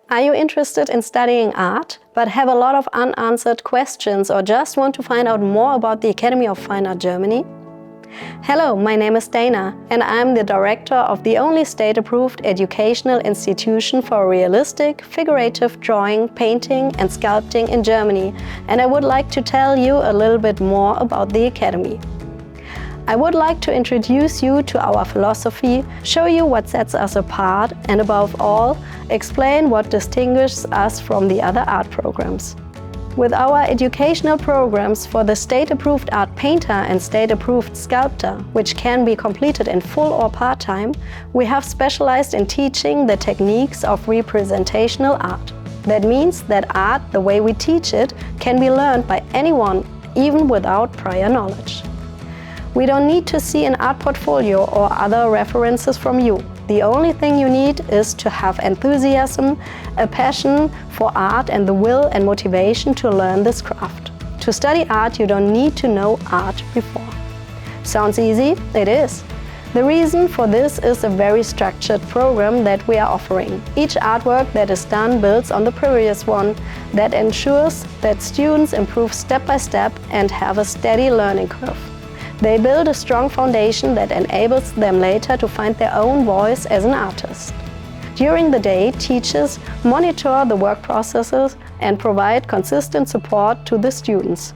Are you interested in studying art, but have a lot of unanswered questions or just want to find out more about the Academy of Fine Art Germany? Hello, my name is Dana and I'm the director of the only state-approved educational institution for realistic, figurative drawing, painting and sculpting in Germany, and I would like to tell you a little bit more about the Academy. I would like to introduce you to our philosophy, show you what sets us apart and above all, explain what distinguishes us from the other art programs. With our educational programs for the state-approved art painter and state-approved sculptor, which can be completed in full or part-time, we have specialized in teaching the techniques of representational art. That means that art, the way we teach it, can be learned by anyone, even without prior knowledge. We don't need to see an art portfolio or other references from you. The only thing you need is to have enthusiasm, a passion for art and the will and motivation to learn this craft. To study art, you don't need to know art before. Sounds easy? It is. The reason for this is a very structured program that we are offering. Each artwork that is done builds on the previous one. That ensures that students improve step by step and have a steady learning curve. They build a strong foundation that enables them later to find their own voice as an artist. During the day, teachers monitor the work processes and provide consistent support to the students.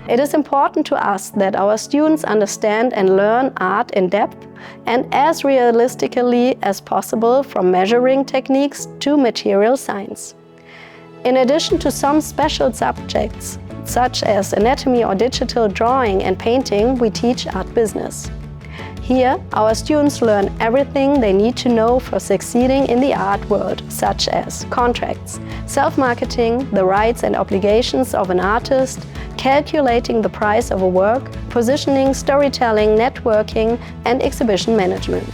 It is important to us that our students understand and learn art in depth and as realistically as possible, from measuring techniques to material science. In addition to some special subjects, such as anatomy or digital drawing and painting, we teach art business. Here, our students learn everything they need to know for succeeding in the art world, such as contracts, self-marketing, the rights and obligations of an artist, calculating the price of a work, positioning, storytelling, networking, and exhibition management.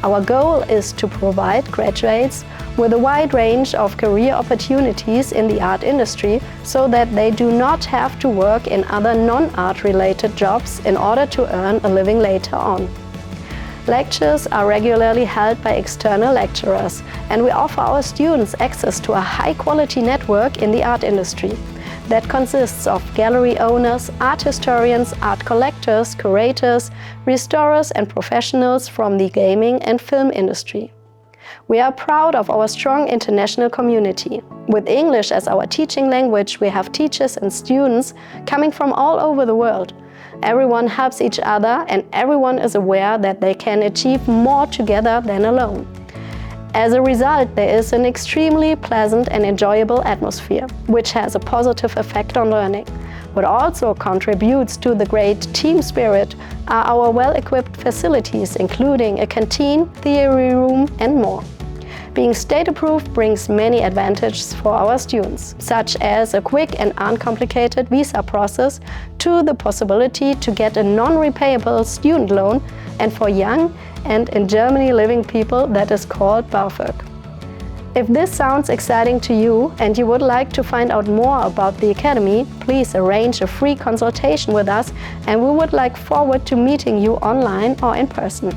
Our goal is to provide graduates with a wide range of career opportunities in the art industry so that they do not have to work in other non-art related jobs in order to earn a living later on. Lectures are regularly held by external lecturers, and we offer our students access to a high-quality network in the art industry that consists of gallery owners, art historians, art collectors, curators, restorers and professionals from the gaming and film industry. We are proud of our strong international community. With English as our teaching language, we have teachers and students coming from all over the world. Everyone helps each other and everyone is aware that they can achieve more together than alone. As a result, there is an extremely pleasant and enjoyable atmosphere, which has a positive effect on learning. What also contributes to the great team spirit are our well-equipped facilities, including a canteen, theory room and more. Being state-approved brings many advantages for our students, such as a quick and uncomplicated visa process to the possibility to get a non-repayable student loan, and for young and in Germany living people that is called BAföG. If this sounds exciting to you and you would like to find out more about the Academy, please arrange a free consultation with us and we would look forward to meeting you online or in person.